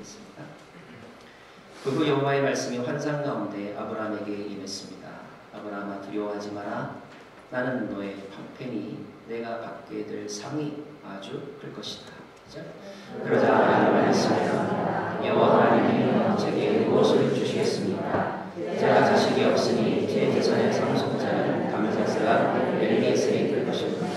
읽겠습니다. 그 후 여호와의 말씀이 환상 가운데 아브라함에게 임했습니다. 아브라함아 두려워하지 마라. 나는 너의 방편이 내가 받게 될 상이 아주 클 것이다. 그러자 아브라함이 말했습니다. 여호와 하나님이 제게 무엇을 주시겠습니까? 제가 자식이 없으니 제 재산의 상속자는 감사스가 엘리에셀이 될 것입니다.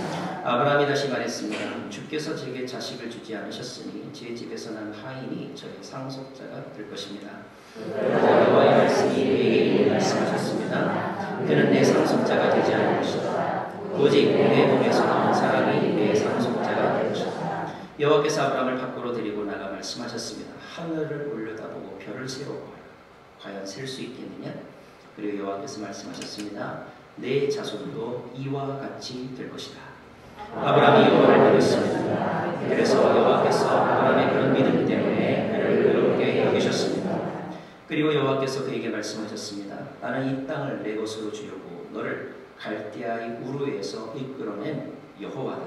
아브라함이 다시 말했습니다. 주께서 제게 자식을 주지 않으셨으니 제 집에서 난 하인이 저의 상속자가 될 것입니다. 여호와의 말씀이 그에게 말씀하셨습니다. 그는 내 상속자가 되지 않을 것이다. 오직 내 몸에서 나온 사람이 내 상속자가 될 것이다. 여호와께서 아브라함을 밖으로 데리고 나가 말씀하셨습니다. 하늘을 올려다보고 별을 세워보아라. 과연 셀 수 있겠느냐? 그리고 여호와께서 말씀하셨습니다. 내 자손도 이와 같이 될 것이다. 아브라함이 여호와를 믿었습니다. 그래서 여호와께서 아브라함의 그런 믿음 때문에 그를 의롭게 여기셨습니다. 그리고 여호와께서 그에게 말씀하셨습니다. 나는 이 땅을 내 것으로 주려고 너를 갈대아의 우르에서 이끌어낸 여호와다.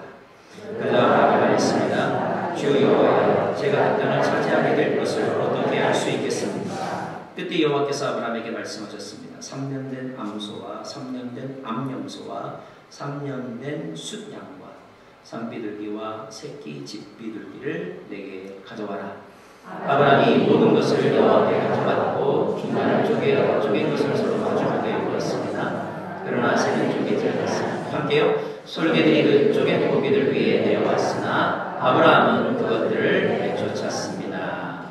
그러자 아브라함이 말했습니다. 주 여호와여, 제가 그 땅을 차지하게 될 것을 어떻게 알 수 있겠습니까? 그때 여호와께서 아브라함에게 말씀하셨습니다. 3년 된 암소와 3년 된 암염소와 3년 된 숫양과 산비둘기와 새끼 집비둘기를 내게 가져와라. 아브라함이 모든 것을 여호와께 가져갔고 중간을 쪼갠 것을 서로 마주하게 입었습니다. 그러나 새는 쪼개지 않았습니다. 함께요. 솔개들이 그 쪼갠 고기들 위에 내려왔으나 아브라함은 그것들을 내쫓았습니다.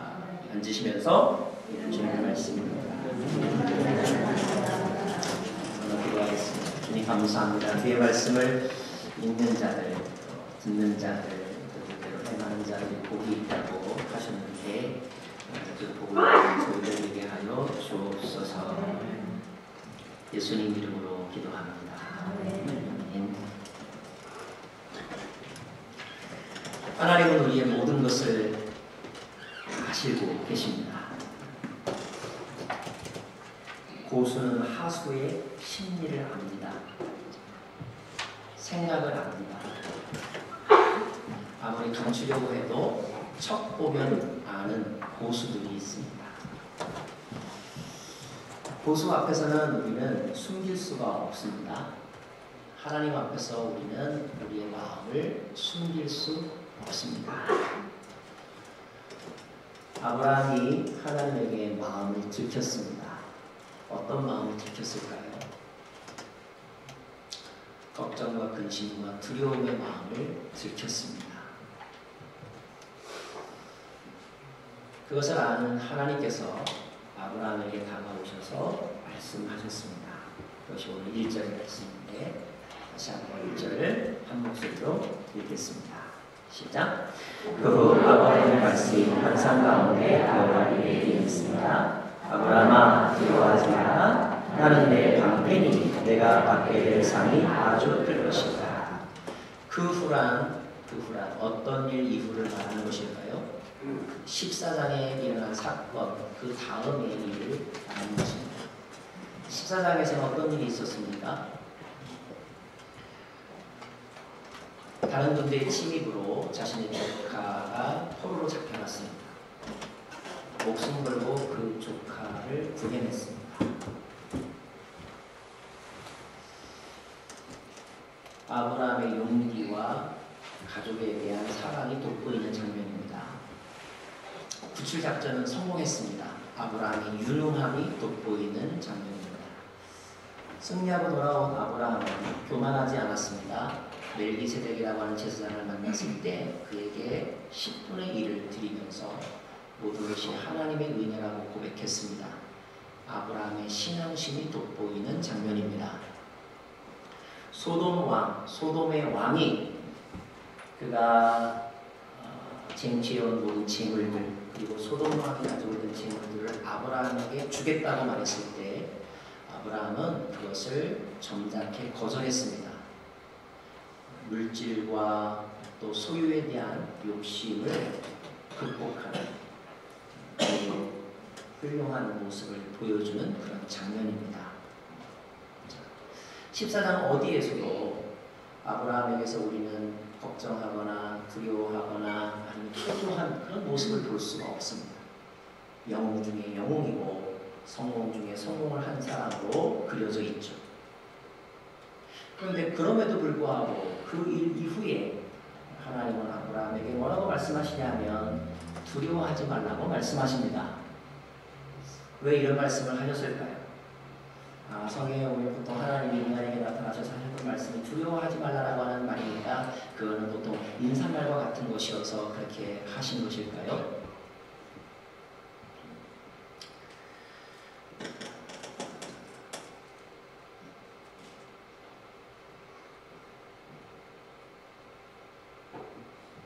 앉으시면서 주님의 말씀입니다. 기도하겠습니다. 주님 감사합니다. 주의 말씀을 읽는 자들, 듣는 자들, 그대로 행하는 자들이 복이 있다고 하셨는데 그 복을 저희들에게 하여 주옵소서. 예수님 이름으로 기도합니다. 아멘. 하나님은 우리의 모든 것을 아시고 계십니다. 고수는 하수의 심리를 압니다. 생각을 압니다. 아무리 감추려고 해도 척 보면 아는 고수들이 있습니다. 고수 앞에서는 우리는 숨길 수가 없습니다. 하나님 앞에서 우리는 우리의 마음을 숨길 수 없습니다. 아브라함이 하나님에게 마음을 들켰습니다. 어떤 마음을 들켰을까요? 걱정과 근심과 두려움의 마음을 들켰습니다. 그것을 아는 하나님께서 아브라함에게 다가오셔서 말씀하셨습니다. 그것이 오늘 1절의 말씀인데 다시 한번 1절을 한 목소리로 읽겠습니다. 시작. 그 후 아브라함의 말씀이 환상 가운데 여호와에게 임했습니다. 아브라함아 두려워하지 마라. 나는 내 방편이 내가 받게 될 상이 아주 클 것이다. 그 후란 어떤 일 이후를 말하는 것일까요? 14장에 일어난 사건 그 다음의 일을 말하는 것입니다. 14장에서는 어떤 일이 있었습니까? 다른 군대의 침입으로 자신의 조카가 포로로 잡혀갔습니다. 목숨 걸고 그 조카를 구해냈습니다. 아브라함의 용기와 가족에 대한 사랑이 돋보이는 장면입니다. 구출 작전은 성공했습니다. 아브라함의 유능함이 돋보이는 장면입니다. 승리하고 돌아온 아브라함은 교만하지 않았습니다. 멜기세덱이라고 하는 제사장을 만났을 때 그에게 10분의 1을 드리면서 모든 것이 하나님의 은혜라고 고백했습니다. 아브라함의 신앙심이 돋보이는 장면입니다. 소돔의 왕이 그가 쟁취해온 모든 재물들 그리고 소돔 왕이 가지고 있는 재물들을 아브라함에게 주겠다고 말했을 때 아브라함은 그것을 점잖게 거절했습니다. 물질과 또 소유에 대한 욕심을 극복하는 훌륭한 모습을 보여주는 그런 장면입니다. 14장 어디에서도 아브라함에게서 우리는 걱정하거나 두려워하거나 아니면 초조한 그런 모습을 볼 수가 없습니다. 영웅 중에 영웅이고 성공 중에 성공을 한 사람으로 그려져 있죠. 그런데 그럼에도 불구하고 그 일 이후에 하나님은 아브라함에게 뭐라고 말씀하시냐면 두려워하지 말라고 말씀하십니다. 왜 이런 말씀을 하셨을까요? 성경에 보면 보통 하나님이 인간에게 나타나셔서 하셨던 말씀이 두려워하지 말라라고 하는 말이니까 그거는 보통 인사말과 같은 것이어서 그렇게 하신 것일까요?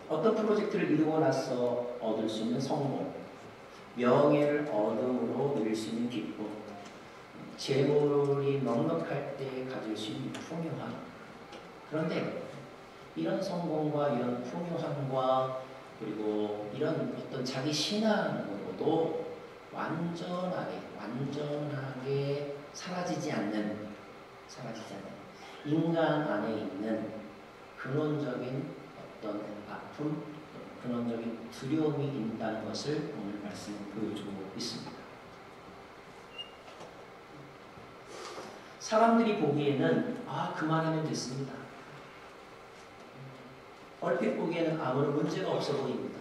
어떤 프로젝트를 이루고 나서 얻을 수 있는 성공, 명예를 얻음으로 누릴 수 있는 기쁨, 재물이 넉넉할 때 가질 수 있는 풍요함. 그런데 이런 성공과 이런 풍요함과 그리고 이런 어떤 자기 신앙으로도 완전하게 사라지지 않는 인간 안에 있는 근원적인 어떤 아픔, 근원적인 두려움이 있다는 것을 오늘 말씀은 보여주고 있습니다. 사람들이 보기에는 그만하면 됐습니다. 얼핏 보기에는 아무런 문제가 없어 보입니다.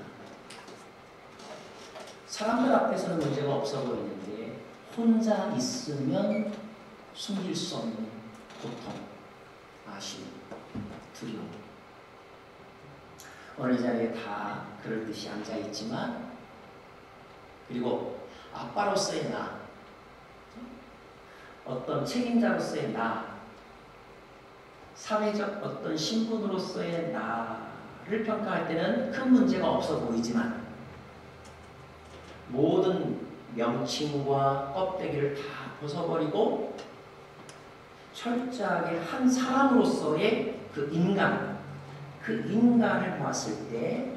사람들 앞에서는 문제가 없어 보이는데 혼자 있으면 숨길 수 없는 고통, 아쉬움, 두려움. 어느 자리에 다 그럴 듯이 앉아있지만 그리고 아빠로서의 나, 어떤 책임자로서의 나, 사회적 어떤 신분으로서의 나를 평가할 때는 큰 문제가 없어 보이지만 모든 명칭과 껍데기를 다 벗어버리고 철저하게 한 사람으로서의 그 인간을 보았을 때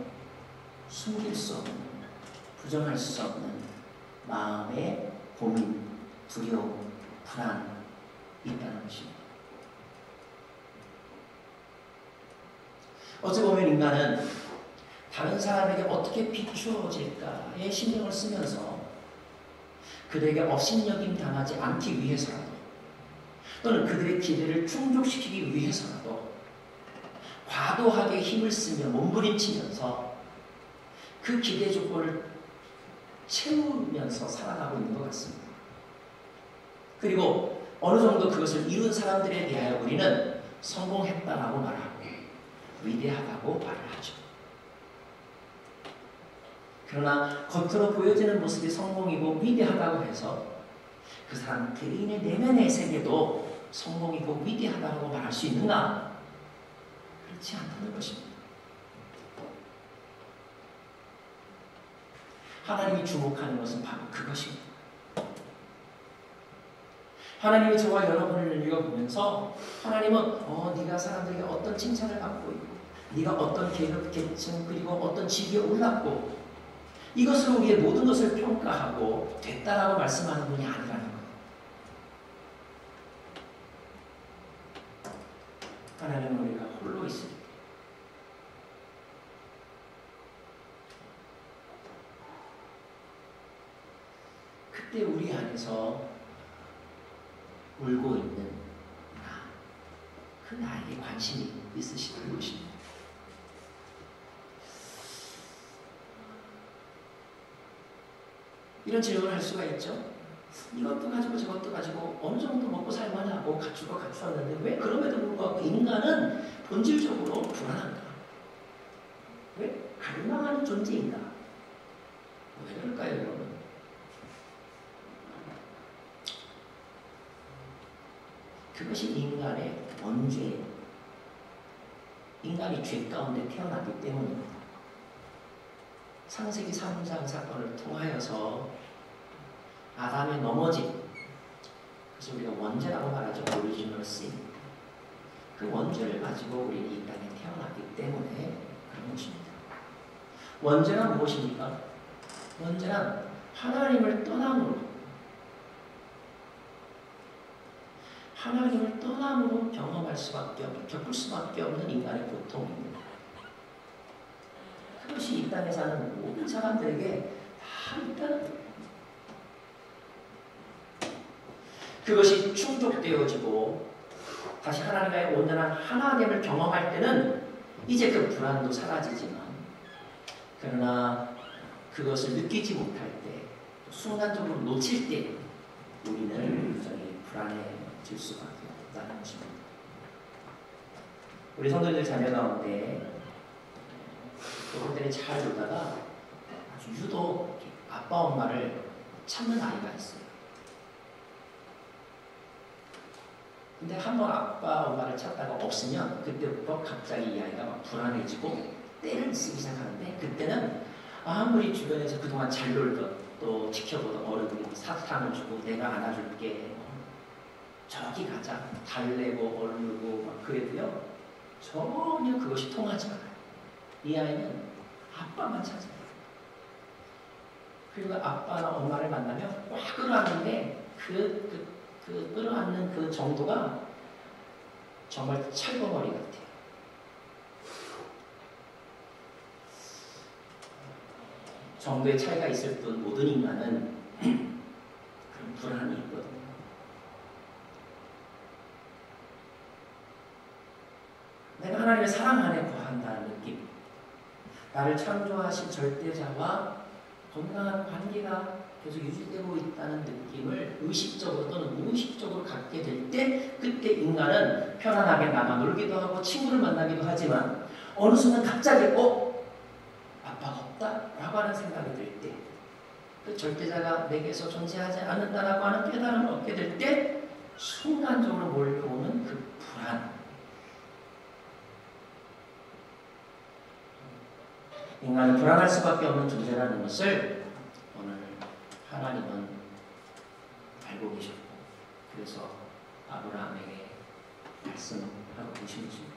숨길 수 없는, 부정할 수 없는 마음의 고민, 두려움, 불안이 있다는 것입니다. 어찌 보면 인간은 다른 사람에게 어떻게 비추어질까에 신경을 쓰면서 그들에게 업신여김 당하지 않기 위해서라도 또는 그들의 기대를 충족시키기 위해서라도 과도하게 힘을 쓰며 몸부림치면서 그 기대 조건을 채우면서 살아가고 있는 것 같습니다. 그리고 어느 정도 그것을 이룬 사람들에 대하여 우리는 성공했다라고 말하고 위대하다고 말을 하죠. 그러나 겉으로 보여지는 모습이 성공이고 위대하다고 해서 그 사람 개인의 내면의 세계도 성공이고 위대하다고 말할 수 있는가? 그렇지 않다는 것입니다. 하나님이 주목하는 것은 바로 그것입니다. 하나님이 저와 여러분을 읽어보면서 하나님은 네가 사람들에게 어떤 칭찬을 받고 있고 네가 어떤 계층 그리고 어떤 직위에 올랐고 이것으로 우리의 모든 것을 평가하고 됐다라고 말씀하는 분이 아니라는 거예요. 하나님은 우리가 홀로 있을 때 그때 우리 안에서 울고 있는 나, 그 나에게 관심이 있으시다는 것입니다. 이런 질문을 할 수가 있죠. 이것도 가지고 저것도 가지고 어느 정도 먹고 살만하고 갖추고 갖추었는데 왜 그럼에도 불구하고 인간은 본질적으로 불안한가? 왜 갈망하는 존재인가? 왜 그럴까요, 여러분? 그것이 인간의 원죄예요. 인간이 죄 가운데 태어났기 때문입니다. 창세기 3장 사건을 통하여서 아담의 넘어짐, 그래서 우리가 원죄라고 말하죠. 오리지널 신. 그 원죄를 가지고 우리는 이 땅에 태어났기 때문에 그런 것입니다. 원죄란 무엇입니까? 원죄란 하나님을 떠남으로 경험할 수밖에 없는, 겪을 수밖에 없는 인간의 고통입니다. 그것이 이 땅에 사는 모든 사람들에게 다 있다는 거예요. 그것이 충족되어지고 다시 하나님과의 온전한 하나됨을 경험할 때는 이제 그 불안도 사라지지만, 그러나 그것을 느끼지 못할 때, 순간적으로 놓칠 때 우리는 여전히 불안해질 수밖에 없다는 것입니다. 우리 성도들 자녀 가운데 어떤 때는 잘 놀다가 아주 유독 아빠 엄마를 찾는 아이가 있어요. 근데 한번 아빠 엄마를 찾다가 없으면 그때부터 갑자기 이 아이가 막 불안해지고 떼를 쓰기 시작하는데, 그때는 아무리 주변에서 그동안 잘 놀던 또 지켜보던 어른들이 사탕을 주고 내가 안아줄게, 저기 가자, 달래고 얼르고 막 그래도요 전혀 그것이 통하지 않아요. 이 아이는 아빠만 찾아요. 그리고 아빠나 엄마를 만나면 꽉 끌어안는데 그 끌어안는 그 정도가 정말 철거머리 같아요. 정도의 차이가 있을 뿐 모든 인간은 그런 불안이 있거든요. 내가 하나님의 사랑 안에 거한다는 느낌, 나를 창조하신 절대자와 건강한 관계가 계속 유지되고 있다는 느낌을 의식적으로 또는 무의식적으로 갖게 될 때, 그때 인간은 편안하게 나가 놀기도 하고 친구를 만나기도 하지만 어느 순간 갑자기 아빠가 없다라고 하는 생각이 들 때, 그 절대자가 내게서 존재하지 않는다라고 하는 깨달음을 얻게 될 때 순간적으로 몰려오는 그 불안, 인간은 불안할 수밖에 없는 존재라는 것을 오늘 하나님은 알고 계셨고, 그래서 아브라함에게 말씀하고 계신 것입니다.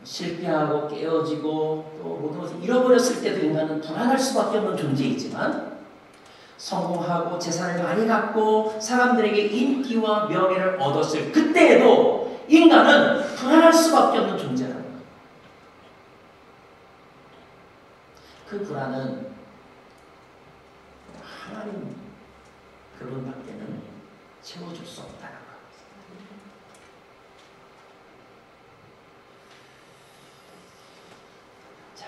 실패하고 깨어지고 또 모든 것을 잃어버렸을 때도 인간은 불안할 수밖에 없는 존재이지만, 성공하고 재산을 많이 갖고 사람들에게 인기와 명예를 얻었을 그때에도 인간은 불안할 수밖에 없는 존재라는 거예요. 그 불안은 하나님 그분밖에는 채워줄 수 없다는 것. 자,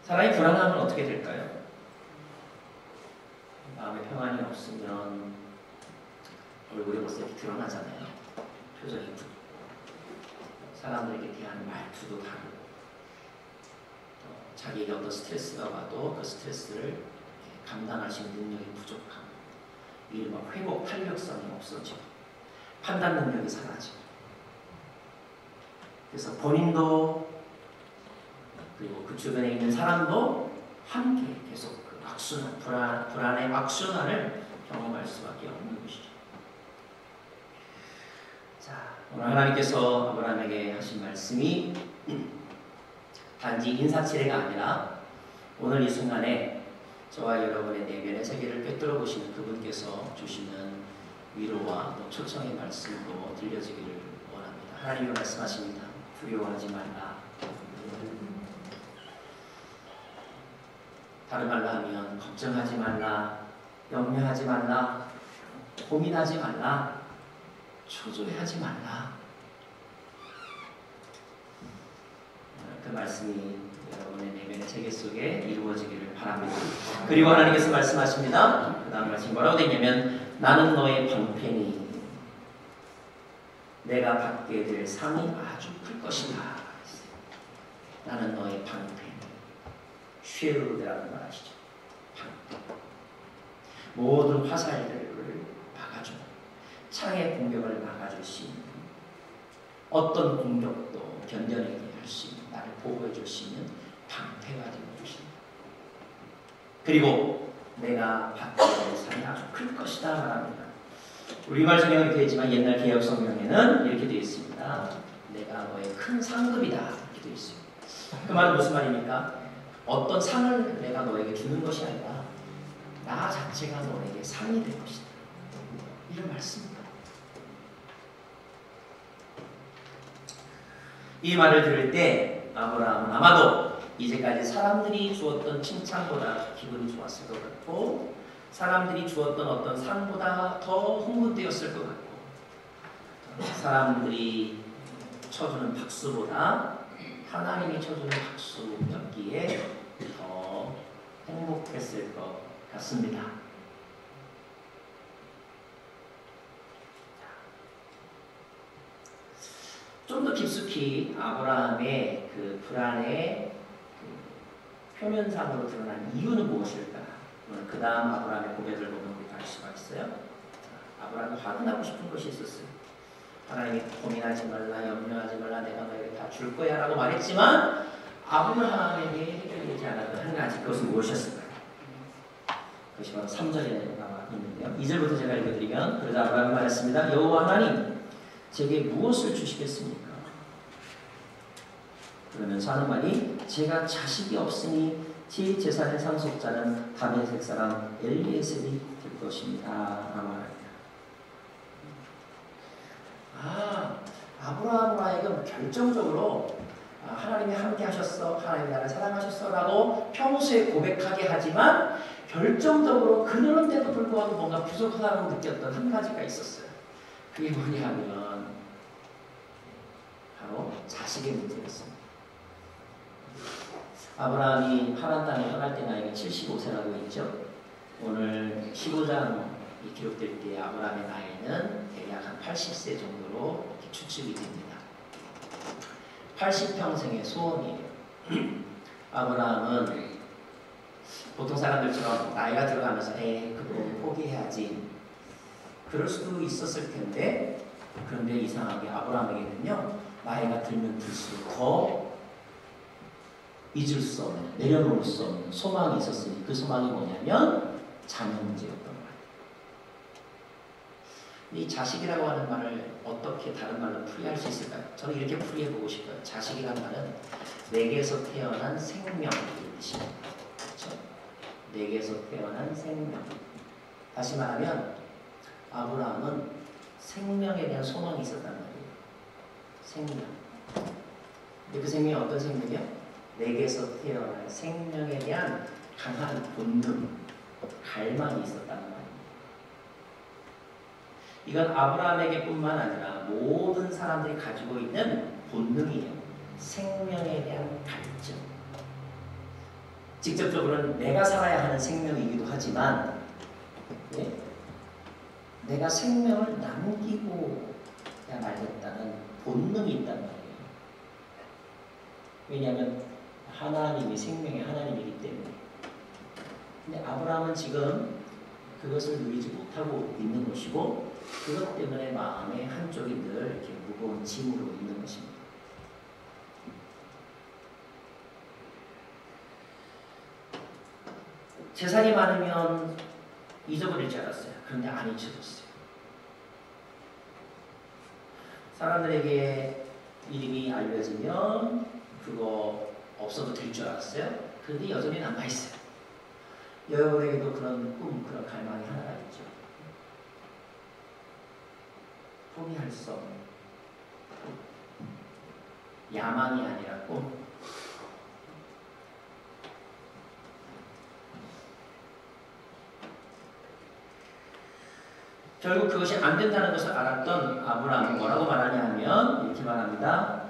사람이 불안하면 어떻게 될까요? 마음에 평안이 없으면 얼굴에 벌써 이렇게 드러나잖아요. 표정이 붓고, 사람들에게 대한 말투도 다르고, 자기에게 어떤 스트레스가 와도 그 스트레스를 감당할 수 있는 능력이 부족하고, 이른바 회복 탄력성이 없어지고, 판단 능력이 사라지고, 그래서 본인도 그리고 그 주변에 있는 사람도 함께 계속 그 악순환, 불안의 악순환을 경험할 수밖에 없는 것이죠. 자, 오늘 하나님께서 아브라함에게 하신 말씀이 단지 인사치레가 아니라 오늘 이 순간에 저와 여러분의 내면의 세계를 꿰뚫어 보시는 그분께서 주시는 위로와 또 초청의 말씀도 들려지기를 원합니다. 하나님이 말씀하십니다. 두려워하지 말라. 다른 말로 하면 걱정하지 말라, 염려하지 말라, 고민하지 말라, 초조해하지 말라. 그 말씀이 여러분의 내면의 세계 속에 이루어지기를 바랍니다. 그리고 하나님께서 말씀하십니다. 그 다음 말씀이 뭐라고 되냐면, 나는 너의 방편이 내가 받게 될 상이 아주 클 것이다. 나는 너의 방편이, 쉐르드라는 말 아시죠? 방편. 모든 화살들을 막아주는, 창의 공격을 막아줄 수 있는, 어떤 공격도 견뎌내게 할 수 있는, 나를 보호해 줄 수 있는 방패가 되어 주십니다. 그리고 내가 받게 될 상이 아주 클 것이다 말합니다. 우리말 성경은 이렇게 되지만 옛날 개혁 성경에는 이렇게 되어 있습니다. 내가 너의 큰 상급이다 이렇게 되어 있어요. 그 말은 무슨 말입니까? 어떤 상을 내가 너에게 주는 것이 아니라 나 자체가 너에게 상이 될 것이다, 이런 말씀입니다. 이 말을 들을 때 아브라함은 아마도 이제까지 사람들이 주었던 칭찬보다 기분이 좋았을 것 같고, 사람들이 주었던 어떤 상보다 더 흥분되었을 것 같고 사람들이 쳐주는 박수보다 하나님이 쳐주는 박수였기에 더 행복했을 것 같습니다. 좀 더 깊숙이 아브라함의 그 불안의 그 표면상으로 드러난 이유는 무엇일까? 그 다음 아브라함의 고백을 보면 우리가 알 수가 있어요. 아브라함이 확인하고 싶은 것이 있었어요. 하나님이 고민하지 말라, 염려하지 말라, 내가 너에게 다 줄 거야 라고 말했지만 아브라함에게 해결되지 않았던 한 가지, 그것은 무엇이었을까요? 그것이 바로 3절에 나와 있는데요. 2절부터 제가 읽어드리면, 그러자 아브라함이 말했습니다. 여호와 하나님, 제게 무엇을 주시겠습니까? 그러면서 하는 말이, 제가 자식이 없으니 제 재산의 상속자는 다메섹 사람 엘리에셀이 될 것입니다. 라고 말합니다. 아브라함으로 하여금 결정적으로 하나님이 함께 하셨어, 하나님이 나를 사랑하셨어 라고 평소에 고백하게 하지만 결정적으로 그러는데도 불구하고 뭔가 부족하다고 느꼈던 한 가지가 있었어요. 그게 뭐냐면 바로 자식의 문제였습니다. 아브라함이 하란 땅에 떠날 때 나이가 75세라고 했죠. 오늘 15장이 기록될 때 아브라함의 나이는 대략 한 80세 정도로 추측이 됩니다. 80평생의 소원이에요. 아브라함은 보통 사람들처럼 나이가 들어가면서 그거 포기해야지 그럴 수도 있었을 텐데, 그런데 이상하게 아브라함에게는요 나이가 들면 들수록 더 잊을 수 없는, 내려놓을 수 없는 소망이 있었으니 그 소망이 뭐냐면 자녀 문제였던 거예요. 이 자식이라고 하는 말을 어떻게 다른 말로 풀이할 수 있을까요? 저는 이렇게 풀이해보고 싶어요. 자식이라는 말은 내게서 태어난 생명의 뜻입니다. 그렇죠? 내게서 태어난 생명. 다시 말하면 아브라함은 생명에 대한 소망이 있었단 말이에요. 생명. 근데 그 생명이 어떤 생명이요? 내게서 태어난 생명에 대한 강한 본능, 갈망이 있었다는 말입니다. 이건 아브라함에게 뿐만 아니라 모든 사람들이 가지고 있는 본능이에요. 생명에 대한 갈증. 직접적으로는 내가 살아야 하는 생명이기도 하지만 내가 생명을 남기고 말겠다는 본능이 있단 말이에요. 왜냐하면 하나님이 생명의 하나님이기 때문에. 근데 아브라함은 지금 그것을 누리지 못하고 있는 것이고, 그것 때문에 마음의 한쪽이 늘 이렇게 무거운 짐으로 있는 것입니다. 재산이 많으면 잊어버릴 줄 알았어요. 그런데 안 잊혀졌어요. 사람들에게 이름이 알려지면 그거 없어도 될 줄 알았어요. 그런데 여전히 남아있어요. 여러분에게도 그런 꿈, 그런 갈망이 하나가 있죠. 포기할 수 없는 야망이 아니라 꿈. 결국 그것이 안 된다는 것을 알았던 아브라함은 뭐라고 말하냐면 이렇게 말합니다.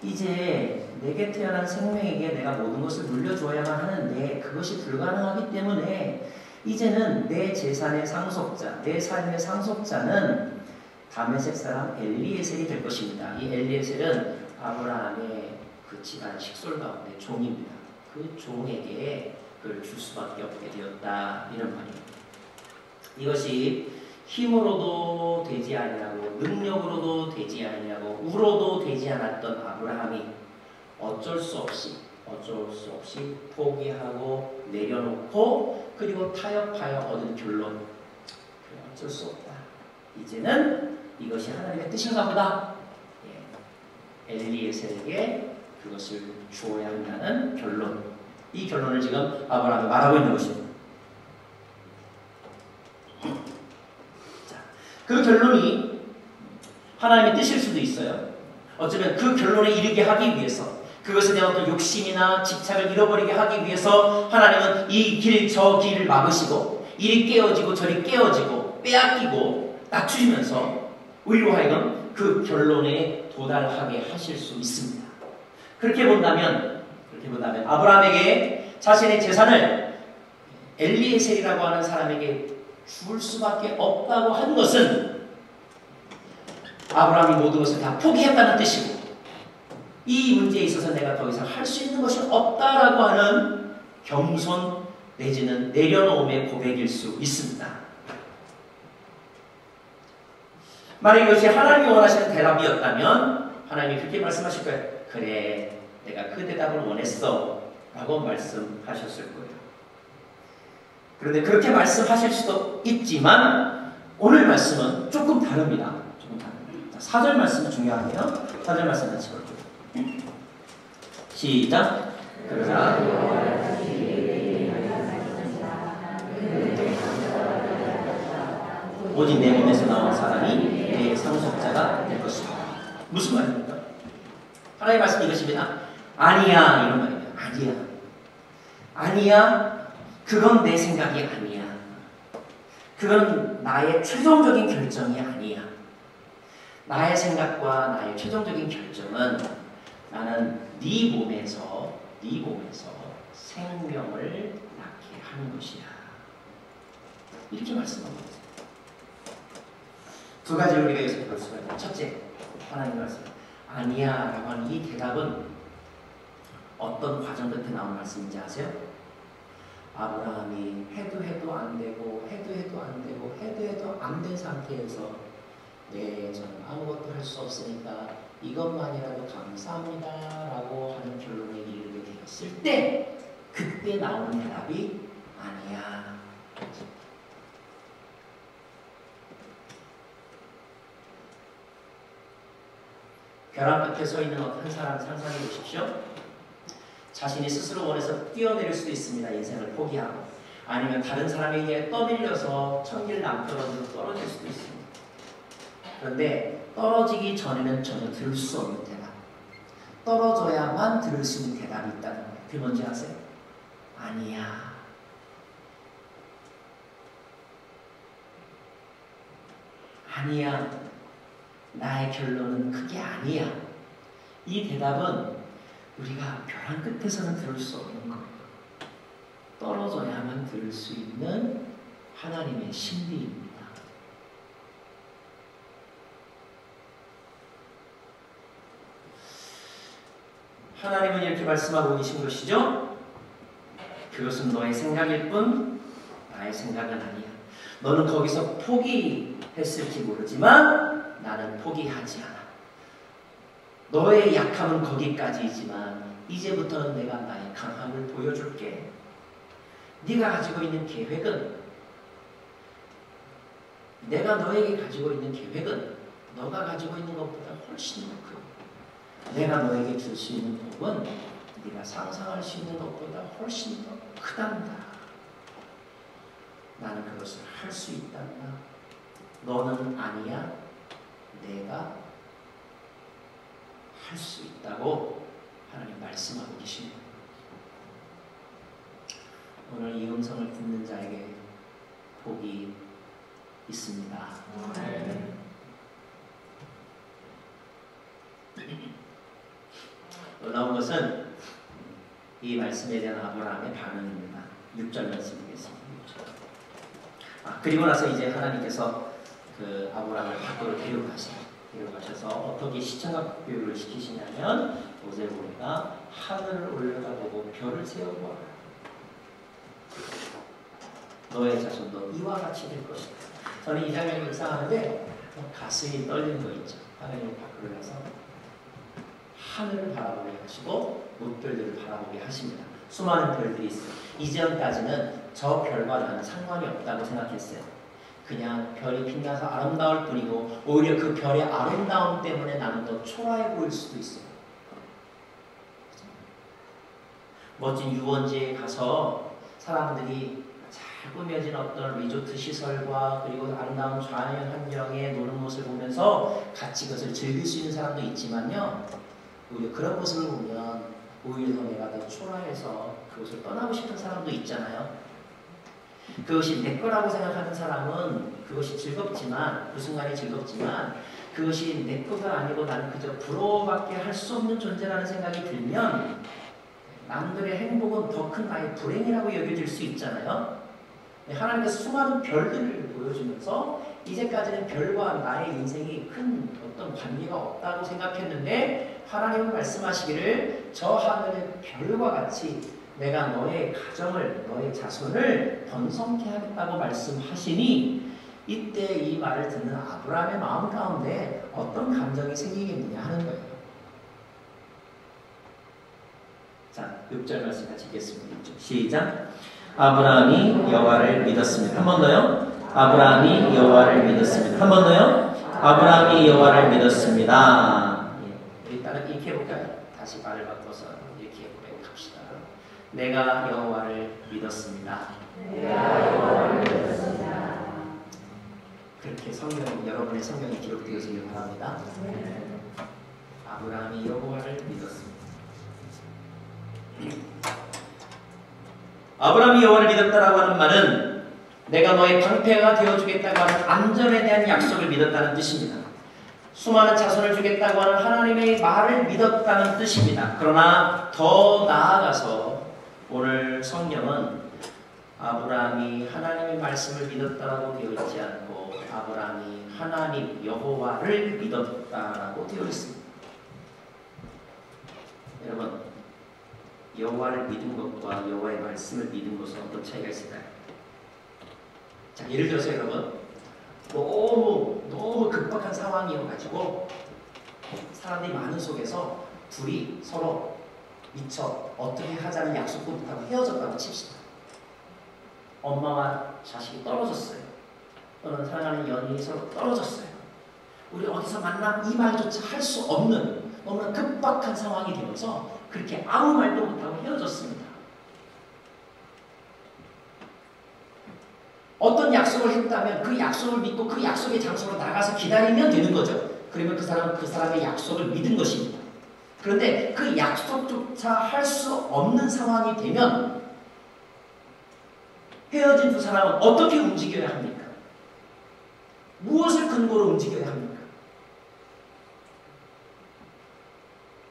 이제 내게 태어난 생명에게 내가 모든 것을 물려주어야만 하는데 그것이 불가능하기 때문에 이제는 내 재산의 상속자, 내 삶의 상속자는 다메섹 사람 엘리에셀이 될 것입니다. 이 엘리에셀은 아브라함의 그 집안 식솔 가운데 종입니다. 그 종에게 그걸 줄 수밖에 없게 되었다, 이런 말입니다. 이것이 힘으로도 되지 아니하고 능력으로도 되지 아니하고 우로도 되지 않았던 아브라함이 어쩔 수 없이 포기하고 내려놓고 그리고 타협하여 얻은 결론, 어쩔 수 없다, 이제는 이것이 하나님의 뜻인가 보다, 엘리에셀에게 그것을 주어야 한다는 결론, 이 결론을 지금 아브라함이 말하고 있는 것입니다. 그 결론이 하나님의 뜻일 수도 있어요. 어쩌면 그 결론에 이르게 하기 위해서, 그것에 대한 어떤 욕심이나 집착을 잃어버리게 하기 위해서 하나님은 이 길 저 길을 막으시고, 이리 깨어지고 저리 깨어지고 빼앗기고 낮추시면서 우리로 하여금 그 결론에 도달하게 하실 수 있습니다. 그렇게 본다면 아브라함에게 자신의 재산을 엘리에셀이라고 하는 사람에게 줄 수밖에 없다고 한 것은 아브라함이 모든 것을 다 포기했다는 뜻이고, 이 문제에 있어서 내가 더 이상 할 수 있는 것이 없다라고 하는 겸손 내지는 내려놓음의 고백일 수 있습니다. 만약 이것이 하나님이 원하시는 대답이었다면 하나님이 그렇게 말씀하실 거예요. 그래, 내가 그 대답을 원했어 라고 말씀하셨을 거예요. 그런데 그렇게 말씀하실 수도 있지만 오늘 말씀은 조금 다릅니다. 조금 다릅니다. 4절 말씀은 중요하네요. 4절 말씀 같이 볼게요. 시작. 그러자 오직 내 몸에서 나온 사람이 내 상속자가 될 것이다. 무슨 말입니까? 하나님의 말씀이 이것입니다. 아니야, 이런 말입니다. 아니야. 그건 내 생각이 아니야. 그건 나의 최종적인 결정이 아니야. 나의 생각과 나의 최종적인 결정은 나는 네 몸에서 생명을 낳게 하는 것이야. 이렇게 말씀하고 있어요. 두 가지를 우리가 여기서 볼 수가 있어요. 첫째, 하나님 말씀. 아니야 라고 하는 이 대답은 어떤 과정 끝에 나온 말씀인지 아세요? 아브라함이 해도 안 되고 해도 안 된 상태에서 저는 아무것도 할 수 없으니까 이것만이라도 감사합니다 라고 하는 결론에 이르게 되었을 때 그때 나오는 대답이 아니야. 벼랑 끝에 서 있는 어떤 사람 상상해 보십시오. 자신이 스스로 원해서 뛰어내릴 수도 있습니다. 인생을 포기하고. 아니면 다른 사람에게 떠밀려서 천길 남떨어져서 떨어질 수도 있습니다. 그런데 떨어지기 전에는 전혀 들을 수 없는 대답. 떨어져야만 들을 수 있는 대답이 있다는 거예요. 그게 뭔지 아세요? 아니야. 아니야. 나의 결론은 그게 아니야. 이 대답은 우리가 벼랑 끝에서는 들을 수 없는 거예요. 떨어져야만 들을 수 있는 하나님의 신비입니다. 하나님은 이렇게 말씀하고 계신 것이죠. 그것은 너의 생각일 뿐 나의 생각은 아니야. 너는 거기서 포기했을지 모르지만 나는 포기하지 않아. 너의 약함은 거기까지이지만 이제부터는 내가 나의 강함을 보여줄게. 네가 가지고 있는 계획은, 내가 너에게 가지고 있는 계획은 너가 가지고 있는 것보다 훨씬 더 크고, 내가 너에게 줄 수 있는 복은 네가 상상할 수 있는 것보다 훨씬 더 크단다. 나는 그것을 할 수 있단다. 너는 아니야. 내가 할 수 있다고 하나님 말씀하고 계십니다. 오늘 이 음성을 듣는 자에게 복이 있습니다. 놀라운 것은 이 말씀에 대한 아브라함의 반응입니다. 6절 말씀 보겠습니다. 그리고 나서 이제 하나님께서 그 아브라함을 밖으로 데려가셔서 어떻게 시청각 교육을 시키시냐면 5절 보니까 하늘을 올려다보고 별을 세워보아라. 너의 자손도 이와 같이 될 것이다. 저는 이 장면을 묵상하는데 가슴이 떨리는 거 있죠. 하나님이 밖으로 가서 하늘을 바라보게 하시고 물별들을 바라보게 하십니다. 수많은 별들이 있어요. 이전까지는 저 별과 나는 상관이 없다고 생각했어요. 그냥 별이 빛나서 아름다울 뿐이고 오히려 그 별의 아름다움 때문에 나는 더 초라해 보일 수도 있어요. 멋진 유원지에 가서 사람들이 잘 꾸며진 어떤 리조트 시설과 그리고 아름다운 자연 환경에 노는 모습을 보면서 같이 그것을 즐길 수 있는 사람도 있지만요, 오히려 그런 모습을 보면 오히려 더 내가 더 초라해서 그곳을 떠나고 싶은 사람도 있잖아요. 그것이 내 거라고 생각하는 사람은 그것이 즐겁지만 그 순간이 즐겁지만 그것이 내 거가 아니고 나는 그저 부러워밖에 할 수 없는 존재라는 생각이 들면 남들의 행복은 더 큰 나의 불행이라고 여겨질 수 있잖아요. 하나님께서 수많은 별들을 보여주면서 이제까지는 별과 나의 인생이 큰 어떤 관계가 없다고 생각했는데 하나님은 말씀하시기를 저 하늘의 별과 같이 내가 너의 가정을 너의 자손을 번성케 하겠다고 말씀하시니 이때 이 말을 듣는 아브라함의 마음 가운데 어떤 감정이 생기겠느냐 하는 거예요. 자, 6절 말씀 같이 읽겠습니다. 시작. 아브라함이 여호와를 믿었습니다. 한 번 더요. 아브라함이 여호와를 믿었습니다. 한 번 더요. 아브라함이 여호와를 믿었습니다. 일단은 이렇게 해볼까요? 다시 말을 바꿔서 이렇게 고백합시다. 내가 여호와를 믿었습니다. 내가 여호와를 믿었습니다. 그렇게 성경 여러분의 성경에 기록되어지길 바랍니다. 아브라함이 여호와를 믿었습니다. 아브라함이 여호와를 믿었다라고 하는 말은 내가 너의 방패가 되어주겠다고 하는 안전에 대한 약속을 믿었다는 뜻입니다. 수많은 자손을 주겠다고 하는 하나님의 말을 믿었다는 뜻입니다. 그러나 더 나아가서 오늘 성경은 아브라함이 하나님의 말씀을 믿었다라고 되어 있지 않고 아브라함이 하나님 여호와를 믿었다라고 되어 있습니다. 여러분, 여호와를 믿은 것과 여호와의 말씀을 믿은 것은 어떤 차이가 있을까요? 자, 예를 들어서 여러분 너무 급박한 상황이어가지고 사람들이 많은 속에서 둘이 서로 미처 어떻게 하자는 약속도 못하고 헤어졌다고 칩시다. 엄마와 자식이 떨어졌어요. 또는 사랑하는 연인이 서로 떨어졌어요. 우리 어디서 만나 이 말조차 할 수 없는 너무나 급박한 상황이 되면서 그렇게 아무 말도 못하고 헤어졌습니다. 어떤 약속을 했다면 그 약속을 믿고 그 약속의 장소로 나가서 기다리면 되는 거죠. 그러면 그 사람은 그 사람의 약속을 믿은 것입니다. 그런데 그 약속조차 할 수 없는 상황이 되면 헤어진 두 사람은 어떻게 움직여야 합니까? 무엇을 근거로 움직여야 합니까?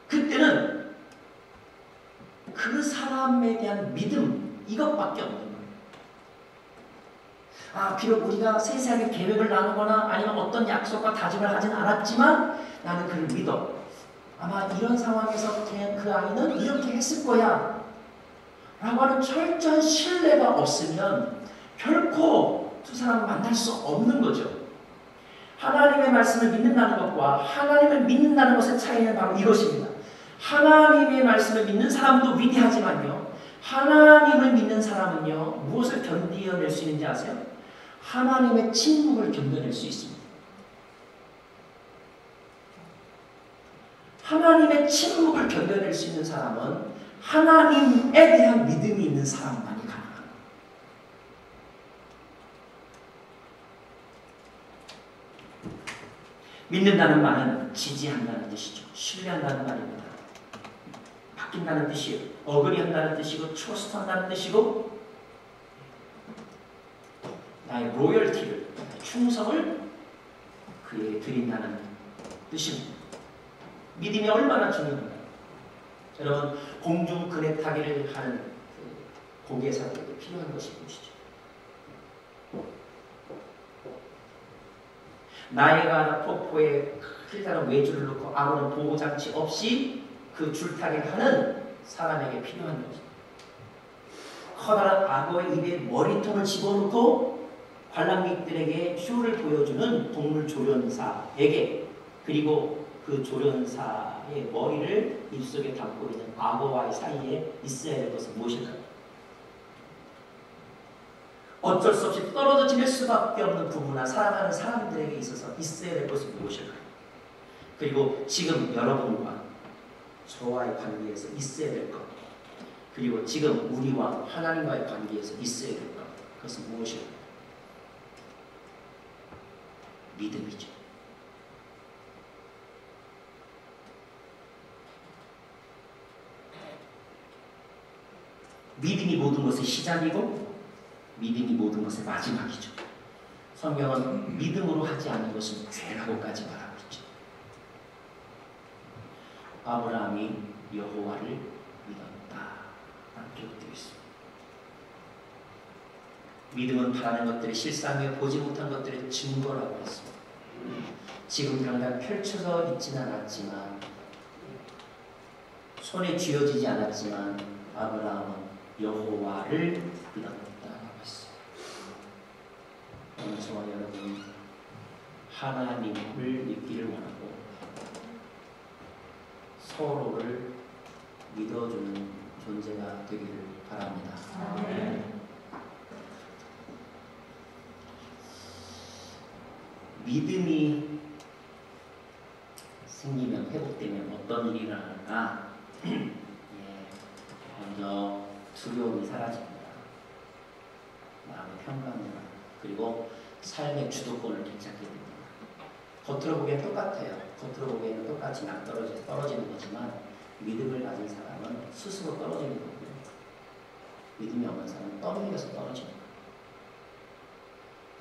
그때는 그 사람에 대한 믿음 이것밖에 없는 거예요. 비록 우리가 세세하게 계획을 나누거나 아니면 어떤 약속과 다짐을 하진 않았지만 나는 그를 믿어. 아마 이런 상황에서 그냥 그 아이는 이렇게 했을 거야 라고 하는 철저한 신뢰가 없으면 결코 두 사람을 만날 수 없는 거죠. 하나님의 말씀을 믿는다는 것과 하나님을 믿는다는 것의 차이는 바로 이것입니다. 하나님의 말씀을 믿는 사람도 위대하지만요, 하나님을 믿는 사람은요 무엇을 견디어낼 수 있는지 아세요? 하나님의 침묵을 견뎌낼 수 있습니다. 하나님의 침묵을 견뎌낼 수 있는 사람은 하나님에 대한 믿음이 있는 사람만이 가능합니다. 믿는다는 말은 지지한다는 뜻이죠. 신뢰한다는 말입니다. 바뀐다는 뜻이에요. 어그리한다는 뜻이고 트러스트한다는 뜻이고 나의 로열티를, 충성을 그에게 드린다는 뜻입니다. 믿음이 얼마나 중요한가요? 여러분, 공중 그네 타기를 하는 공개사들에게 필요한 것이 무엇이죠? 나이아가라 폭포에 크다란 외줄을 놓고 아무런 보호장치 없이 그 줄타기를 하는 사람에게 필요한 것입니다. 커다란 악어의 입에 머리통을 집어넣고 관람객들에게 쇼를 보여주는 동물 조련사에게, 그리고 그 조련사의 머리를 입속에 담고 있는 악어와의 사이에 있어야 될 것은 무엇일까요? 어쩔 수 없이 떨어져 지낼 수밖에 없는 부부나 사랑하는 사람들에게 있어서 있어야 될 것은 무엇일까요? 그리고 지금 여러분과 저와의 관계에서 있어야 될 것, 그리고 지금 우리와 하나님과의 관계에서 있어야 될 것, 그것은 무엇일까요? 믿음이죠. 믿음이 모든 것의 시작이고 믿음이 모든 것의 마지막이죠. 성경은 믿음으로 하지 않는 것은 죄라고까지 말하고 있죠. 아브라함이 여호와를 믿었다. 기록되어 있습니다. 믿음은 바라는 것들의 실상에 보지 못한 것들의 증거라고 했습니다. 지금 당장 펼쳐서 있지는 않았지만, 손에 쥐어지지 않았지만 아브라함은 여호와를 믿었다고 했어요. 오늘 저와 여러분 하나님을 믿기를 원하고 서로를 믿어주는 존재가 되기를 바랍니다. 믿음이 생기면, 회복되면 어떤 일이 일어나나? 먼저 두려움이 사라집니다. 마음의 평강이, 그리고 삶의 주도권을 되찾게 됩니다. 겉으로 보기엔 똑같아요. 겉으로 보기에는 똑같이 떨어지는 거지만 믿음을 가진 사람은 스스로 떨어지는 거고요. 믿음이 없는 사람은 떠밀려서 떨어지는 거예요.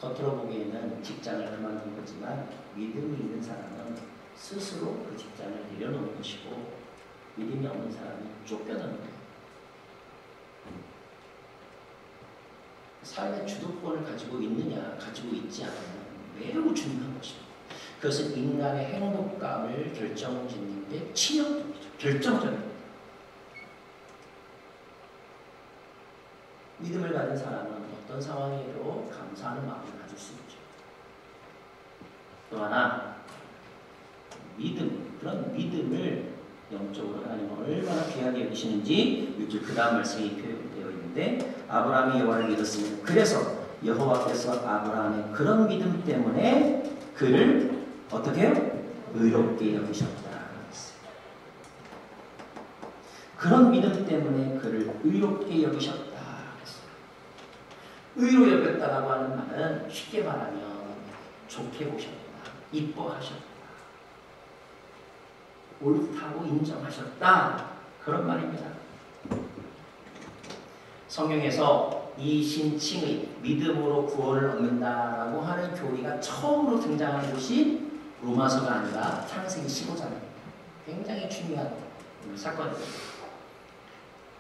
겉으로 보기에는 직장을 그만둔 거지만 믿음이 있는 사람은 스스로 그 직장을 내려놓는 것이고, 믿음이 없는 사람은 쫓겨나는 거예요. 삶의 주도권을 가지고 있느냐, 가지고 있지 않느냐 매우 중요한 것입니다. 그것은 인간의 행복감을 결정짓는 데 치명적이죠. 결정적입니다. 믿음을 가진 사람은 어떤 상황에도 감사하는 마음을 가질 수 있죠. 또 하나, 그런 믿음을 영적으로 하나님은 얼마나 귀하게 여기시는지 6절 그 다음 말씀이 표현되어 있는데, 아브라함이 여호와를 믿었으니 그래서 여호와께서 아브라함의 그런 믿음 때문에 그를 어떻게 해요? 의롭게 여기셨다. 그런 믿음 때문에 그를 의롭게 여기셨다. 의로 여겼다라고 하는 말은 쉽게 말하면 좋게 보셨다, 이뻐하셨다, 옳다고 인정하셨다, 그런 말입니다. 성경에서 이 신칭의 믿음으로 구원을 얻는다라고 하는 교리가 처음으로 등장한 곳이 로마서가 아니라 창세기 15장입니다. 굉장히 중요한 사건입니다.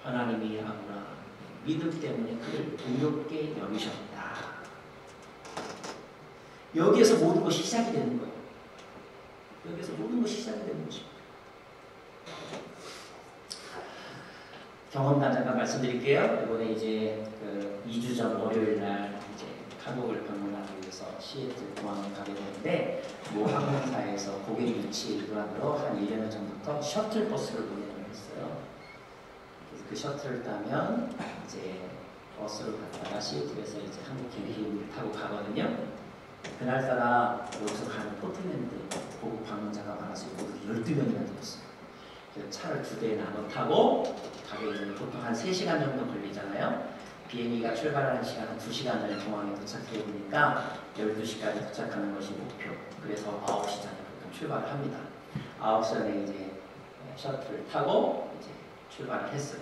하나님이 아브라함 믿음 때문에 그를 의롭게 여기셨다. 여기에서 모든 것이 시작이 되는 거예요. 여기에서 모든 것이 시작이 되는 것입니다. 경험담 잠깐 말씀드릴게요. 이번에 이제 2주 전 월요일 날 이제 한국을 방문하기 위해서 시애틀 공항에 가게 되는데, 모 항공사에서 고객 유치 일환으로 한 1년 전부터 셔틀 버스를 운행을 했어요. 그래서 그 셔틀을 타면 이제 버스로 갔다가 시애틀에서 이제 한국 비행기를 타고 가거든요. 그날따라 여기서 가는 포트랜드 고급 방문자가 많아서 모두 12명이나 되었어요. 차를 2대에 나눠 타고 가게 되면 보통 한 3시간 정도 걸리잖아요. 비행기가 출발하는 시간은 2시간을 공항에 도착해야 되니까 12시까지 도착하는 것이 목표. 그래서 9시 전에 보통 출발을 합니다. 9시 전에 이제 셔틀을 타고 이제 출발을 했어요.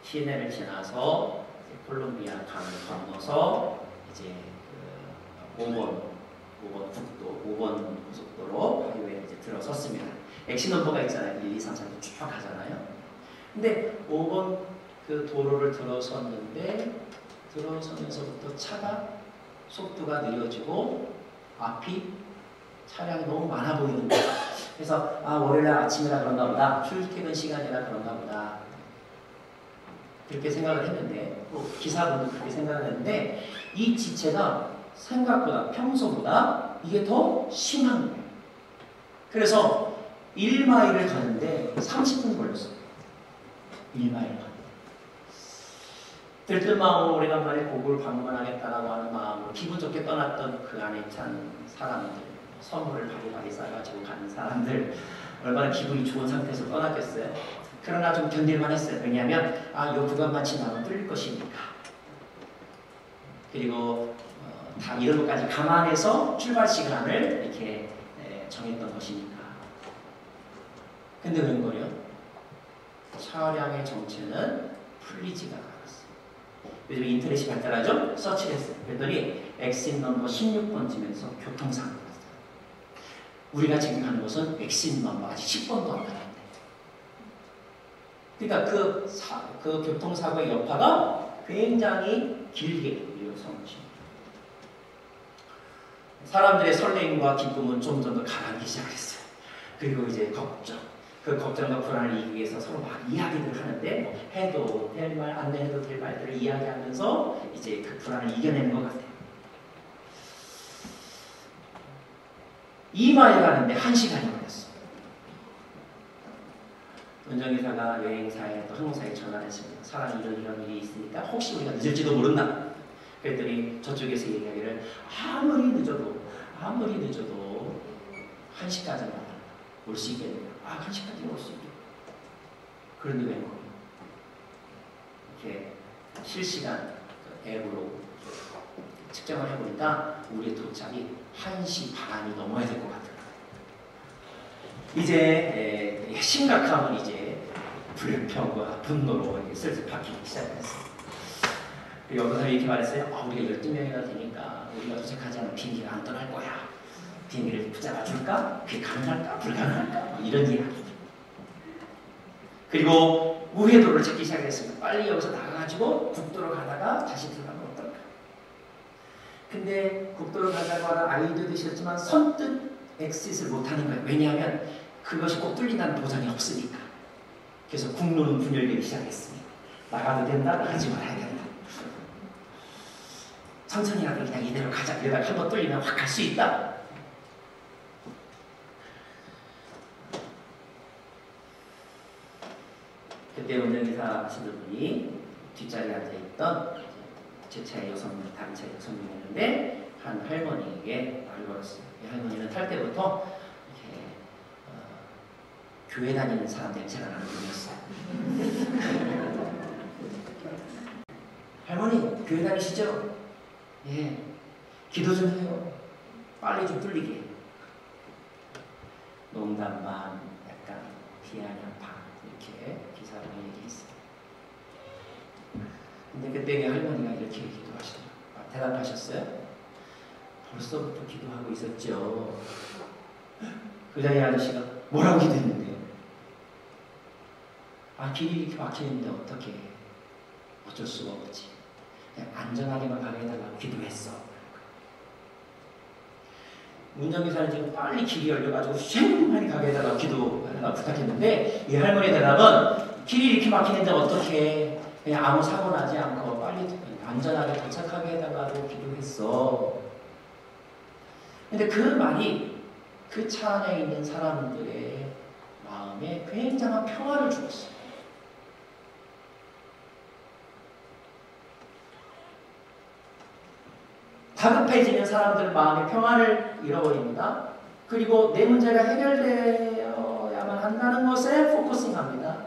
시내를 지나서 이제 콜롬비아 강을 건너서 이제 5번 고속도로 하이웨이에 이제 들어섰습니다. 엑시 넘버가 있잖아요. 1, 2, 3, 4 쭉 가잖아요. 근데 5번 그 도로를 들어서면서부터 차가 속도가 느려지고 앞이 차량이 너무 많아 보이는 거예요. 그래서 월요일 아침이라 그런가 보다, 출퇴근 시간이라 그런가 보다, 그렇게 생각을 했는데, 또 기사분도 그렇게 생각을 했는데, 이 지체가 생각보다 평소보다 이게 더 심한 거예요. 그래서 1마일을 가는데 30분 걸렸어요. 1마일 가는데. 들뜬 마음으로 오래간만에 고국을 방문하겠다라고 하는 마음으로 기분 좋게 떠났던 그 안에 찬 사람들, 선물을 바리바리 싸가지고 가는 사람들, 얼마나 기분이 좋은 상태에서 떠났겠어요. 그러나 좀 견딜만 했어요. 왜냐하면 이 구간만 지나면 뚫릴 것이니까. 그리고 다 이런 것까지 감안해서 출발 시간을 이렇게 정했던 것이니까. 근데 웬걸요? 차량의 정체는 풀리지가 않았어요. 요즘 인터넷이 발달하죠? 서치를 했어요. 그랬더니 엑신 넘버 16번쯤에서 교통사고가 났어요. 우리가 지금 가는 곳은 엑신 넘버 아직 10번도 안 가는데. 그러니까 그 교통사고의 여파가 굉장히 길게 이어서 온 것입니다. 사람들의 설레임과 기쁨은 점점 더 가라앉기 시작했어요. 그리고 이제 그 걱정과 불안을 이기기 위해서 서로 막 이야기를 하는데 뭐 해도 될 말, 안 해도 될 말들을 이야기하면서 이제 그 불안을 이겨내는 것 같아요. 이마에 가는데 1시간이 걸렸어요. 운전기사가 여행사에 또 항공사에 전화를 했습니다. 사람이 이런 일이 있으니까 혹시 우리가 늦을지도 모른다. 그랬더니 저쪽에서 얘기하기를 아무리 늦어도 1시까지만 올 수 있겠네요. 1시까지 올 수 있겠네요. 그런데 왜 뭐 이렇게 실시간 앱으로 측정을 해보니까 우리의 도착이 1시 반이 넘어야 될 것 같더라고요. 이제 심각함은 이제 불평과 분노로 슬슬 바뀌기 시작했어요. 그리고 어떤 사람이 이렇게 말했어요. 우리가 12명이나 되니까 우리가 도착하지 않으면 비행기가 안 떠날 거야. 비행기를 붙잡아 줄까? 그게 가능할까? 불가능할까? 이런 이야기. 그리고 우회도를 찾기 시작했습니다. 빨리 여기서 나가가지고 국도로 가다가 다시 들어가면 어떨까? 근데 국도로 가다가 아이디어도 있었지만 선뜻 엑싯을 못하는 거예요. 왜냐하면 그것이 꼭 뚫린다는 보장이 없으니까. 그래서 국로는 분열되기 시작했습니다. 나가도 된다, 나가지 말아야 된다. 천천히라도 그냥 이대로 가자. 이러다가 한번 뚫리면 확 갈 수 있다. 그때 운전기사 하시는 분이 뒷자리에 앉아있던 제 차의 여성분, 다른 차의 여성분이었는데 한 할머니에게 말을 걸었어요. 이 할머니는 탈 때부터 이렇게 교회 다니는 사람 냄새가 나는 분이었어요. 할머니, 교회 다니시죠? 예, 기도 좀 해요. 빨리 좀 뚫리게. 농담 반, 약간 비아냥 반 이렇게 기사분이 얘기했어요. 근데 그때 할머니가 이렇게 기도하시더라고요. 대답하셨어요. 벌써부터 기도하고 있었죠. 그 자리에 아저씨가 뭐라고 기도했는데요? 길이 이렇게 막히는데 어떻게 어쩔 수가 없지. 그냥 안전하게만 가게 해달라고 기도했어. 운전기사는 지금 빨리 길이 열려가지고 쉥하게 가게 해달라고 기도하려고 부탁했는데 이 할머니의 대답은 길이 이렇게 막히는데 어떻게 그냥 아무 사고 나지 않고 빨리 안전하게 도착하게 해달라고 기도했어. 근데 그 말이 그 차 안에 있는 사람들의 마음에 굉장한 평화를 주었어요. 다급해지는 사람들 마음의 평화를 잃어버립니다. 그리고 내 문제가 해결되어야만 한다는 것에 포커싱합니다.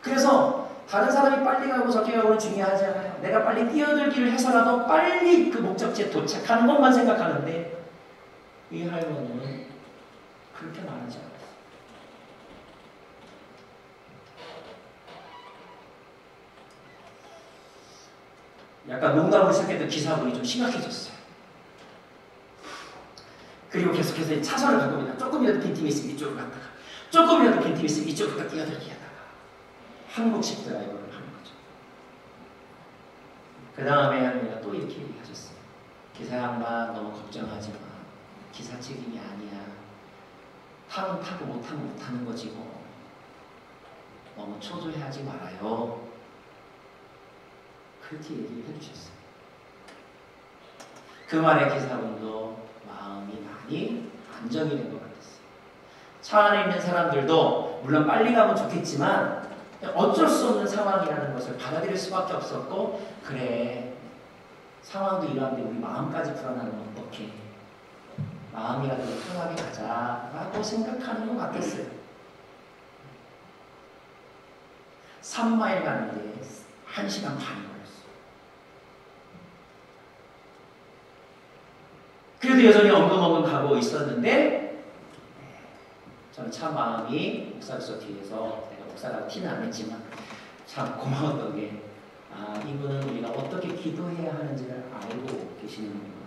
그래서 다른 사람이 빨리 가고 저기 가고는 중요하지 않아요. 내가 빨리 뛰어들기를 해서라도 빨리 그 목적지에 도착하는 것만 생각하는데 이 할머니는 그렇게 말하지 않아요. 약간 농담으로 시작했던 기사분이 좀 심각해졌어요. 그리고 계속해서 차선을 바꿉니다. 조금이라도 빈틈이 있으면 이쪽으로 갔다가 조금이라도 빈틈이 있으면 이쪽으로 뛰어들기 하다가 한국식 드라이버를 하는 거죠. 그 다음에 할머니가 또 이렇게 얘기하셨어요. 기사 양반 너무 걱정하지 마. 기사 책임이 아니야. 타면 타고 못하면 못하는 거지 뭐. 너무 초조해하지 말아요. 그렇게 얘기를 해주셨어요. 그 말에 기사분도 마음이 많이 안정이 된 것 같았어요. 차 안에 있는 사람들도 물론 빨리 가면 좋겠지만 어쩔 수 없는 상황이라는 것을 받아들일 수밖에 없었고 그래 상황도 이러한데 우리 마음까지 불안하면 어떡해. 마음이라도 편하게 가자라고 생각하는 것 같았어요. 3마일 가는데 1시간 반이 걸렸어요. 그래도 여전히 엉금엉금 가고 있었는데 저는 참 마음이 목사로서 뒤에서 내가 목사라고 티는 안 했지만 참 고마웠던 게 이분은 우리가 어떻게 기도해야 하는지를 알고 계시는 분이구나.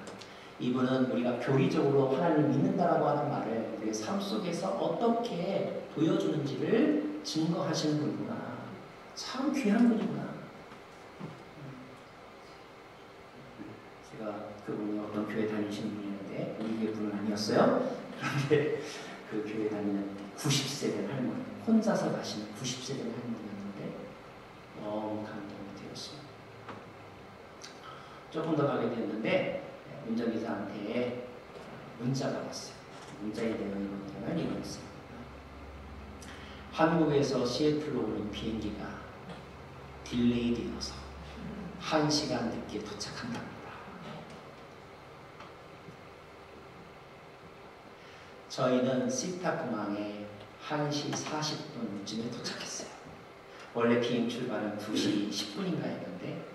이분은 우리가 교리적으로 하나님을 믿는다라고 하는 말을 우리의 삶 속에서 어떻게 보여주는지를 증거하시는 분이구나. 참 귀한 분이구나. 제가 그분이 어떤 교회 다니시는 분이었는데 우리 교회 분은 아니었어요. 그런데 그 교회 다니는 90세 된 할머니, 혼자서 가시는 90세 된 할머니였는데 너무 감동이 되었습니다. 조금 더 가게 됐는데 운전기사한테 문자가 왔어요. 문자의 내용이 뭐냐면 이거였어요. 한국에서 시애틀로 오는 비행기가 딜레이 되어서 1시간 늦게 도착한답니다. 저희는 시타크망에 1시 40분쯤에 도착했어요. 원래 비행 출발은 2시 10분인가였는데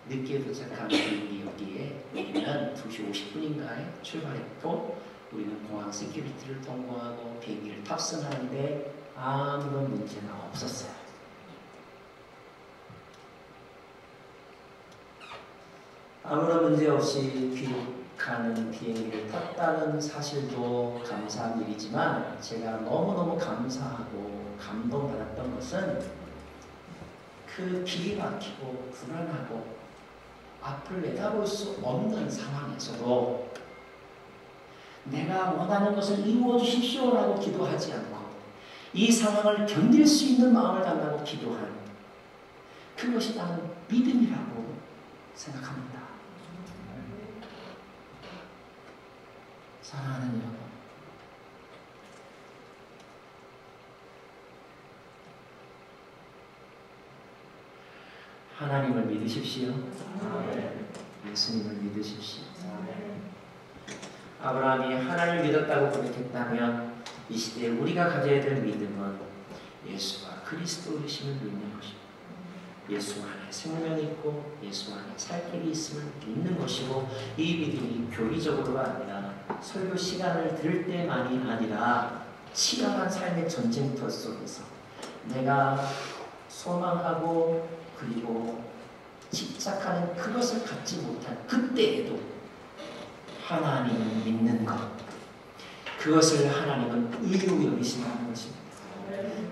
늦게 도착한 비행기 여기에 우리는 2시 50분인가에 출발했고 우리는 공항 시큐리티를 통과하고 비행기를 탑승하는데 아무런 문제가 없었어요. 아무런 문제 없이 귀국하는 비행기를 탔다는 사실도 감사한 일이지만 제가 너무너무 감사하고 감동받았던 것은 그 길이 막히고 불안하고 앞을 내다볼 수 없는 상황에서도 내가 원하는 것을 이루어 주십시오라고 기도하지 않고 이 상황을 견딜 수 있는 마음을 달라고 기도하는 그것이 나는 믿음이라고 생각합니다. 사랑하는 여러분, 하나님을 믿으십시오. 예수님을 믿으십시오. 아브라함이 하나님을 믿었다고 고백했다면 이 시대에 우리가 가져야 될 믿음은 예수가 그리스도이심을 믿는 것입니다. 예수 안에 생명이 있고 예수 안에 살 길이 있음을 믿는 것이고 이 믿음이 교리적으로가 아니라 설교 시간을 들을 때만이 아니라 치열한 삶의 전쟁터 속에서 내가 소망하고 그리고 집착하는 그것을 갖지 못한 그때에도 하나님을 믿는 것, 그것을 하나님은 의로 여기신다는 것입니다.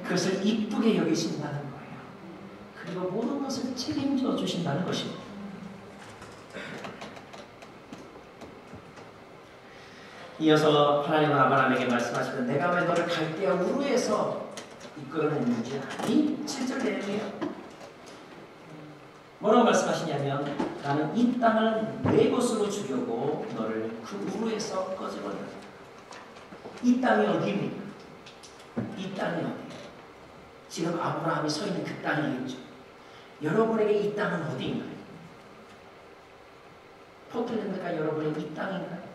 그것을 이쁘게 여기신다는 거예요. 그리고 모든 것을 책임져 주신다는 것입니다. 이어서 하나님은 아브라함에게 말씀하시는 내가 왜 너를 갈대아 우르에서 이끌어냈는지 아니? 7절 내용이에요. 뭐라고 말씀하시냐면 나는 이 땅을 내 것으로 주려고 너를 그 우르에서 꺼집어낸다. 이 땅이 어디입니까? 이 땅이 어디예요? 지금 아브라함이 서 있는 그 땅이겠죠. 여러분에게 이 땅은 어디인가요? 포틀랜드가 여러분의 이 땅인가요?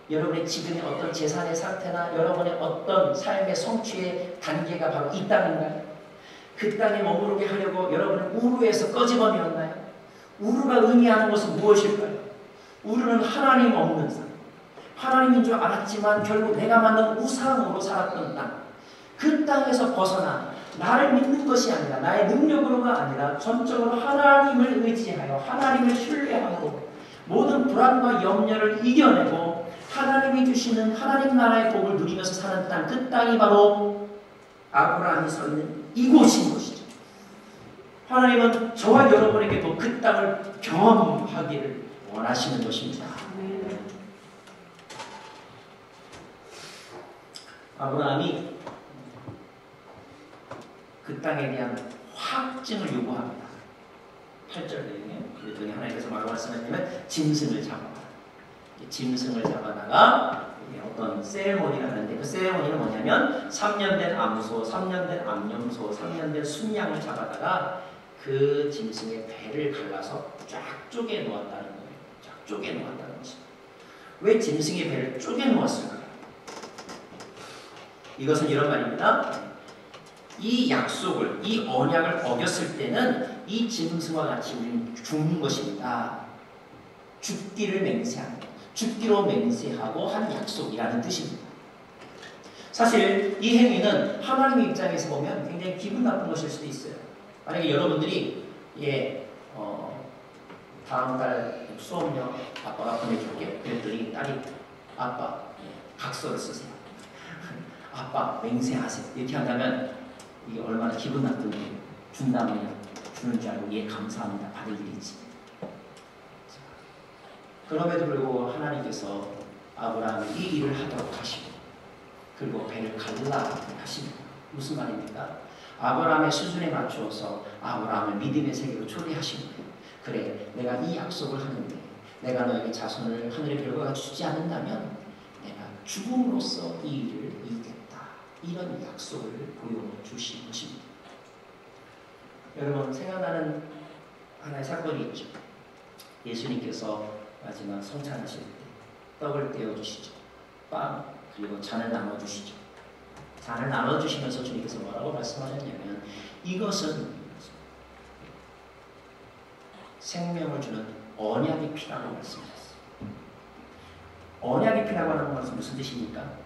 여러분의 지금의 어떤 재산의 상태나 여러분의 어떤 삶의 성취의 단계가 바로 이 땅인가요? 그 땅에 머무르게 하려고 여러분을 우르에서 꺼집어내었나요? 우르가 의미하는 것은 무엇일까요? 우르는 하나님 없는 삶, 하나님인 줄 알았지만 결국 내가 만든 우상으로 살았던 땅, 그 땅에서 벗어나 나를 믿는 것이 아니라 나의 능력으로가 아니라 전적으로 하나님을 의지하여 하나님을 신뢰하고 모든 불안과 염려를 이겨내고 하나님이 주시는 하나님 나라의 복을 누리면서 사는 땅, 그 땅이 바로 아브라함이 서 있는 이곳인 것이죠. 하나님은 저와 여러분에게도 그 땅을 경험하기를 원하시는 것입니다. 아브라함이 그 땅에 대한 확증을 요구합니다. 8절 내용에 그랬더니 하나님께서 뭐라고 말씀하시냐면 짐승을 잡아라. 짐승을 잡아다가 어떤 세레모니를 하는데 그 세레모니는 뭐냐면 3년 된 암소, 3년 된 암염소, 3년 된 순양을 잡아다가 그 짐승의 배를 갈라서 쫙 쪼개 놓았다는 거예요. 쫙 쪼개 놓았다는 것입니다. 왜 짐승의 배를 쪼개 놓았을까요? 이것은 이런 말입니다. 이 약속을, 이 언약을 어겼을 때는 이 짐승과 같이 우리는 죽는 것입니다. 죽기를 맹세하는 것. 죽기로 맹세하고 한 약속이라는 뜻입니다. 사실 이 행위는 하나님의 입장에서 보면 굉장히 기분 나쁜 것일 수도 있어요. 만약에 여러분들이 다음 달 수업료 아빠가 보내줄게. 그랬더니 딸이 아빠 각서를 쓰세요. 아빠 맹세하세요. 이렇게 한다면 이게 얼마나 기분 나쁜 게 준다면 주는 줄 알고 예 감사합니다 받을 일이지. 그럼에도 불구하고 하나님께서 아브라함이 이 일을 하도록 하시고 그리고 배를 갈라 하십니다. 무슨 말입니까? 아브라함의 수준에 맞추어서 아브라함을 믿음의 세계로 초대하신 거예요. 그래, 내가 이 약속을 하는데 내가 너에게 자손을 하늘의 별과 주지 않는다면 내가 죽음으로써 이 일을 이기겠다. 이런 약속을 보여주신 것입니다. 여러분 생각나는 하나의 사건이 있죠. 예수님께서 마지막 성찬하실 때 떡을 떼어주시죠. 빵 그리고 잔을 나눠주시죠. 잔을 나눠주시면서 주님께서 뭐라고 말씀하셨냐면 이것은 생명을 주는 언약의 피라고 말씀하셨어요. 언약의 피라고 하는 것은 무슨 뜻입니까?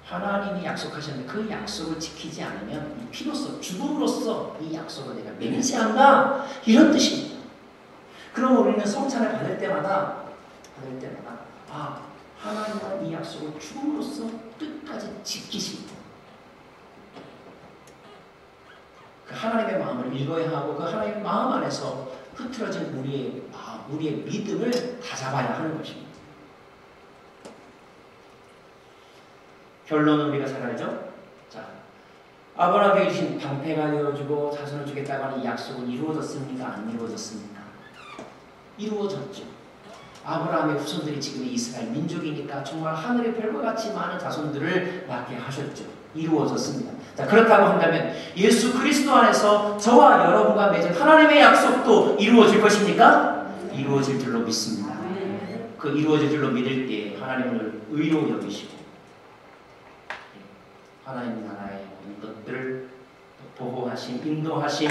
하나님이 약속하셨는데 그 약속을 지키지 않으면 이 피로서 죽음으로써 이 약속을 내가 맹세한다 이런 뜻입니다. 그럼 우리는 성찬을 받을 때마다 아 하나님은 이 약속을 죽음으로써 끝까지 지키십니다. 그 하나님의 마음을 읽어야 하고 그 하나님의 마음 안에서 흐트러진 우리의 믿음을 다잡아야 하는 것입니다. 결론은 우리가 잘 알죠? 자, 아브라함에게 주신 방패가 되어주고 자손을 주겠다고 하는 이 약속은 이루어졌습니까? 안 이루어졌습니까? 이루어졌죠. 아브라함의 후손들이 지금 이스라엘 민족이니까 정말 하늘의 별과 같이 많은 자손들을 낳게 하셨죠. 이루어졌습니다. 자, 그렇다고 한다면 예수 그리스도 안에서 저와 여러분과 맺은 하나님의 약속도 이루어질 것입니까? 이루어질 줄로 믿습니다. 그 이루어질 줄로 믿을 때 하나님을 의로 여기시고 하나님 나라의 모든 것들을 보호하심, 인도하심,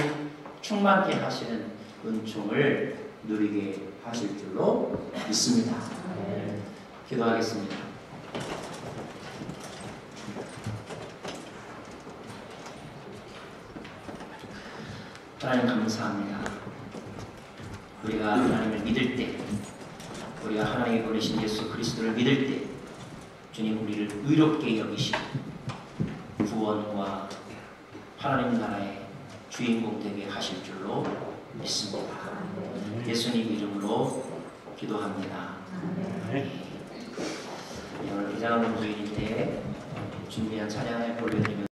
충만케 하시는 은총을 누리게 하실 줄로 믿습니다. 기도하겠습니다. 하나님 감사합니다. 우리가 하나님을 믿을 때, 우리가 하나님이 보내신 예수 그리스도를 믿을 때 주님 우리를 의롭게 여기시고 구원과 하나님 나라의 주인공 되게 하실 줄로 믿습니다. 예수님 이름으로 기도합니다. 오늘 비장한 주일인데 준비한 찬양을 올려드리면